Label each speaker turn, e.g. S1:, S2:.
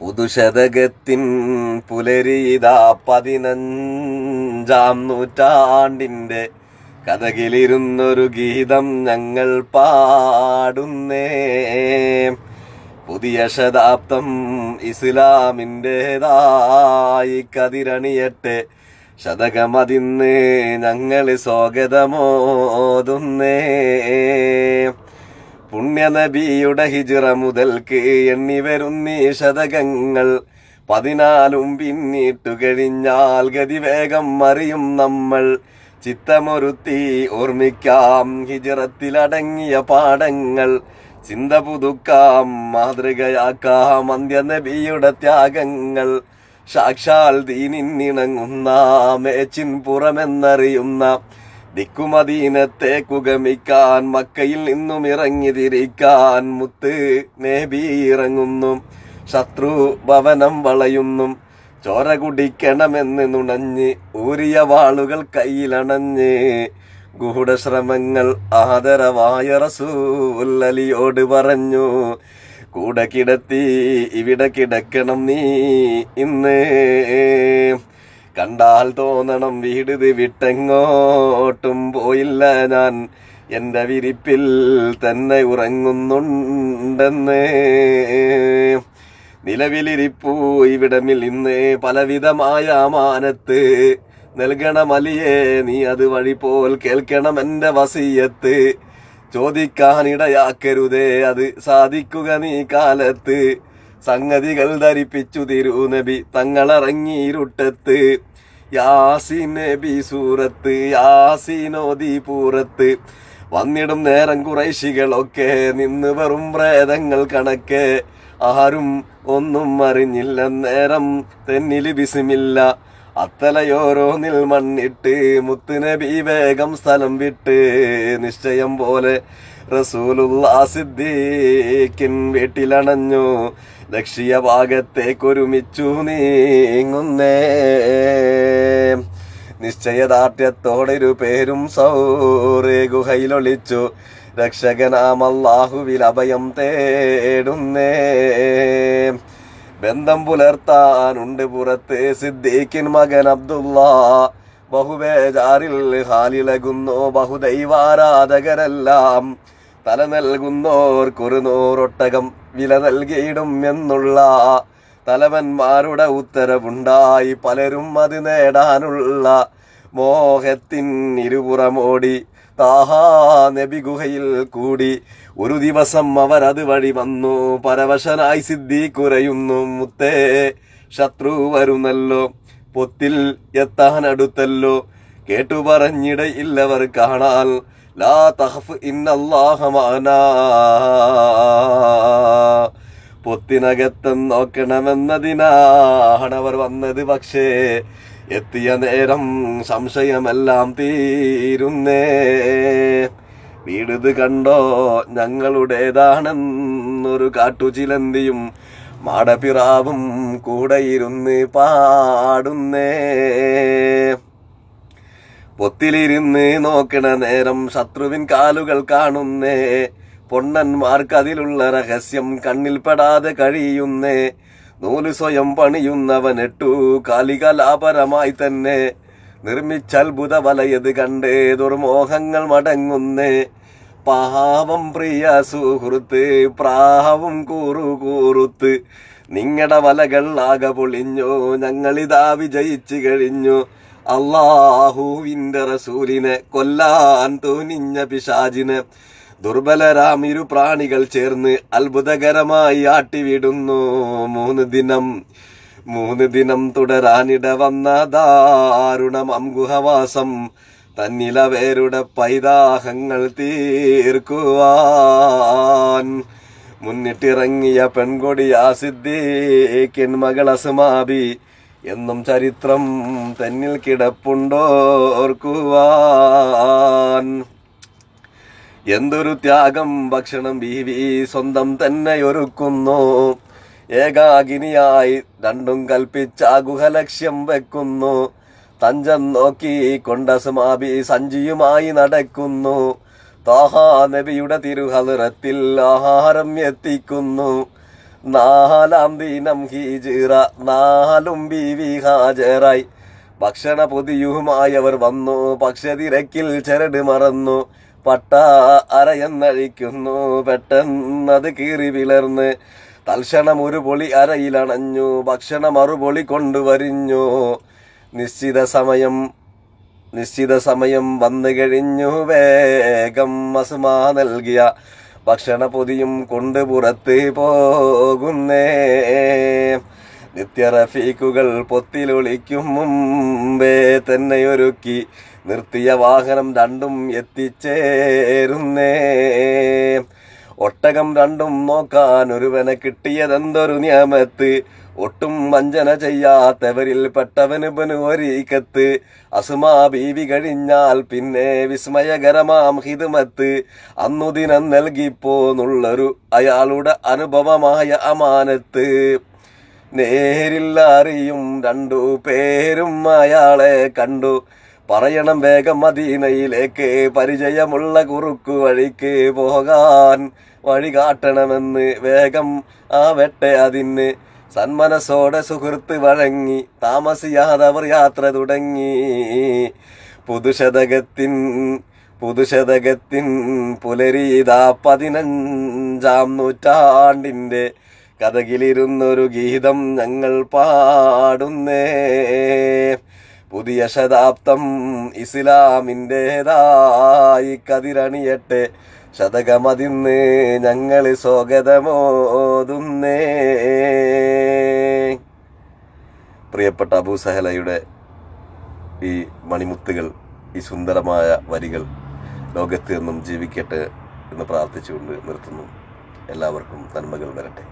S1: പുതുശതകത്തിൻ പുലരീതാ 15-ാം നൂറ്റാണ്ടിൻ്റെ കഥകിലിരുന്നൊരു ഗീതം ഞങ്ങൾ പാടുന്നേ. പുതിയ ശതാബ്ദം ഇസ്ലാമിൻ്റെതായി കതിരണിയട്ടെ, ശതകമതിന്ന് ഞങ്ങൾ സ്വാഗതമോതുന്നേ. പുണ്യനബിയുടെ ഹിജ്റ മുതൽക്ക് എണ്ണി വരുന്നീ ശതകങ്ങൾ 14 പിന്നിട്ടു കഴിഞ്ഞാൽ ഗതിവേഗം അറിയും നമ്മൾ. ചിത്തമൊരുത്തി ഓർമ്മിക്കാം ഹിജ്റത്തിലടങ്ങിയ പാഠങ്ങൾ, ചിന്ത പുതുക്കാം മാതൃകയാക്കാം അന്ത്യനബിയുടെ ത്യാഗങ്ങൾ. സാക്ഷാൽ ദീനിന്നിണങ്ങുന്ന മേച്ചിൻ പുറമെന്നറിയുന്ന ദിക്കുമദീനത്തേക്കു ഗമിക്കാൻ മക്കയിൽ നിന്നും ഇറങ്ങി തിരിക്കാൻ മുത്ത് നബി ഇറങ്ങുന്നു. ശത്രു ഭവനം വളയുന്നു, ചോര കുടിക്കണമെന്ന് നുണഞ്ഞ് ഊരിയ വാളുകൾ കയ്യിലണഞ്ഞ് ഗൂഢശ്രമങ്ങൾ ആദരവായ റസൂൽ അലിയോട് പറഞ്ഞു. കൂടെ കിടത്തി ഇവിടെ കിടക്കണം നീ ഇന്ന്, കണ്ടാൽ തോന്നണം വീട് വിട്ടെങ്ങോട്ടും പോയില്ല ഞാൻ, എൻ്റെ വിരിപ്പിൽ തന്നെ ഉറങ്ങുന്നുണ്ടെന്ന്. നിലവിലിരിപ്പൂ ഇവിടമിൽ ഇന്ന് പലവിധമായ അമാനത്ത്, നൽകണമലിയേ നീ അത് വഴി പോൽ കേൾക്കണം എൻ്റെ വസിയത്ത്. ചോദിക്കാനിടയാക്കരുതേ അത് സാധിക്കുക നീ കാലത്ത്, സംഗതികൾ ധരിപ്പിച്ചു തിരുനബി തങ്ങളിറങ്ങിയിരുട്ടത്ത്. യാസീൻ നബി സൂറത്ത് യാസീനോദി പൂരത്ത്, വന്നിടും നേരം കുറൈശികളൊക്കെ നിന്ന് വെറും പ്രേതങ്ങൾ കണക്കെ. ആരും ഒന്നും അറിഞ്ഞില്ല നേരം തെന്നില് ബിസ്മില്ല, അത്തലയോരോന്നിൽ മണ്ണിട്ട് മുത്തുനബി വേഗം സ്ഥലം വിട്ട്. നിശ്ചയം പോലെ റസൂലുള്ളാഹി സിദ്ദീഖിൻ വീട്ടിലണഞ്ഞു, ലക്ഷ്യ ഭാഗത്തേക്കൊരുമിച്ചു നീങ്ങുന്നേ. നിശ്ചയദാർഢ്യത്തോടൊരു പേരും സൗറ് ഗുഹയിലൊളിച്ചു, രക്ഷകനാം അല്ലാഹുവിൽ അഭയം തേടുന്നേ. ബന്ധം പുലർത്താനുണ്ട് പുറത്ത് സിദ്ദീഖിൻ മകൻ അബ്ദുള്ള, ബഹുബേജാറിൽ ഹാലിളകുന്നു ബഹുദൈവാരാധകരെല്ലാം. തല നൽകുന്നോർക്കൊരു 100 ഒട്ടകം വില നൽകിയിടും എന്നുള്ള തലവന്മാരുടെ ഉത്തരവുണ്ടായി. പലരും അത് നേടാനുള്ള മോഹത്തിൻ ഇരുപുറമോടി താഹാ നബി ഗുഹയിൽ കൂടി. ഒരു ദിവസം അവർ അത് വഴി വന്നു, പരവശനായി സിദ്ദീഖുരയുന്നു. മുത്തേ ശത്രു വരുന്നല്ലോ, പൊത്തിൽ എത്താനടുത്തല്ലോ. കേട്ടു പറഞ്ഞിടയില്ലവർ കാണാൽ, ലാ തഖഫ് ഇന്നല്ലാഹ മഅനാ. പൊത്തിനകത്തം നോക്കണമെന്നതിനാണവർ വന്നത്, പക്ഷേ എത്തിയ നേരം സംശയമെല്ലാം തീരുന്നേ. വീടിത് കണ്ടോ ഞങ്ങളുടേതാണെന്നൊരു കാട്ടുചിലന്തിയും മാടപ്പിറാവും കൂടെ ഇരുന്ന് പാടുന്നേ. പൊത്തിലിരുന്ന് നോക്കണ നേരം ശത്രുവിൻ കാലുകൾ കാണുന്നേ. പൊണ്ണന്മാർക്കതിലുള്ള രഹസ്യം കണ്ണിൽപ്പെടാതെ കഴിയുന്നേ. നൂല് സ്വയം പണിയുന്നവനെട്ടു കാലികലാപരമായി തന്നെ നിർമ്മിച്ചത്ഭുത വലയത് കണ്ട് ദുർമോഹങ്ങൾ മടങ്ങുന്നേ. പാവം പ്രിയ സുഹൃത്ത് പ്രാവും കൂറുകൂറുത്ത്, നിങ്ങളുടെ വലകൾ ആകെ പൊളിഞ്ഞു, ഞങ്ങളിതാ വിജയിച്ചു കഴിഞ്ഞു. അല്ലാഹുവിന്റെ റസൂലിനെ കൊല്ലാൻ തോന്നിഞ്ഞ പിശാചിനെ ദുർബലരാം ഇരു പ്രാണികൾ ചേർന്ന് അത്ഭുതകരമായി ആട്ടിവിടുന്നു. 3 ദിനം തുടരാനിട വന്ന ദാരുണം ഗുഹവാസം, തന്നിലവേരുടെ പൈതാഹങ്ങൾ തീർക്കുവാൻ മുന്നിട്ടിറങ്ങിയ പെൺകൊടിയാ സിദ്ദീഖിൻ മകൾ അസ്മാബി. എന്നും ചരിത്രം തന്നിൽ കിടപ്പുണ്ടോർക്കുവാൻ. എന്തൊരു ത്യാഗം ഭക്ഷണം ബീവി സ്വന്തം തന്നെ ഒരുക്കുന്നു. ഏകാകിനിയായി രണ്ടും കൽപ്പിച്ച ഗുഹലക്ഷ്യം വെക്കുന്നു. തഞ്ചം നോക്കി കൊണ്ടസ്മാബി സഞ്ചിയുമായി നടക്കുന്നു. താഹാ നബിയുടെ തിരുഹലറത്തിൽ ആഹാരം എത്തിക്കുന്നു. നാലാം ദിനം ഹിജ്റ 4 ബീവി ഹാജറായി. ഭക്ഷണ പൊതിയുമായവർ വന്നു, പക്ഷതിരക്കിൽ ചരട് മറന്നു. പട്ട അരയെന്നഴിക്കുന്നു, പെട്ടെന്നത് കീറി വിളർന്ന്. തൽക്ഷണം ഒരു പൊളി അരയിലണഞ്ഞു, ഭക്ഷണ മറുപൊളി കൊണ്ടുവരിഞ്ഞു. നിശ്ചിത സമയം വന്നു കഴിഞ്ഞു, വേഗം അസ്മാ നൽകിയ ഭക്ഷണ പൊതിയും കൊണ്ട് പുറത്ത് പോകുന്നേ. നിത്യറഫീക്കുകൾ പൊത്തിലൊളിക്കും മുമ്പേ തന്നെയൊരുക്കി നിർത്തിയ വാഹനം 2 എത്തിച്ചേരുന്നേ. ഒട്ടകം 2 നോക്കാൻ ഒരുവനെ കിട്ടിയതെന്തൊരു നിയമത്ത്. ഒട്ടും വഞ്ചന ചെയ്യാത്തവരിൽ പെട്ടവന് ഒരീക്കത്ത്. അസ്മാ ബീവി കഴിഞ്ഞാൽ പിന്നെ വിസ്മയകരമാം ഹിദ്മത്ത്. അന്നുദിനം നൽകിപ്പോന്നുള്ളൊരു അയാളുടെ അനുഭവമായ അമാനത്ത്. നേരിൽ അറിയും 2 പേരും അയാളെ കണ്ടു. പറയണം വേഗം മദീനയിലേക്ക്, പരിചയമുള്ള കുറുക്കു വഴിക്ക് പോകാൻ വഴി കാട്ടണമെന്ന്. വേഗം ആവട്ടെ അതിന് സന്മനസ്സോടെ സുഹൃത്ത് വഴങ്ങി. താമസിയാതവർ യാത്ര തുടങ്ങി. പുതുശതകത്തിൻ പുലരീതാ 15-ാം നൂറ്റാണ്ടിന്റെ കഥകിലിരുന്നൊരു ഗീതം ഞങ്ങൾ പാടുന്നേ. പുതിയ ശതാബ്ദം ഇസ്ലാമിൻ്റെതായി കതിരണിയട്ടെ, ശതകമതിന്ന് ഞങ്ങൾ സ്വാഗതമോതുന്നേ. പ്രിയപ്പെട്ട അബൂ സഹലയുടെ ഈ മണിമുത്തുകൾ, ഈ സുന്ദരമായ വരികൾ ലോകത്ത് നിന്നും ജീവിക്കട്ടെ എന്ന് പ്രാർത്ഥിച്ചുകൊണ്ട് നിർത്തുന്നു. എല്ലാവർക്കും നന്മകൾ വരട്ടെ.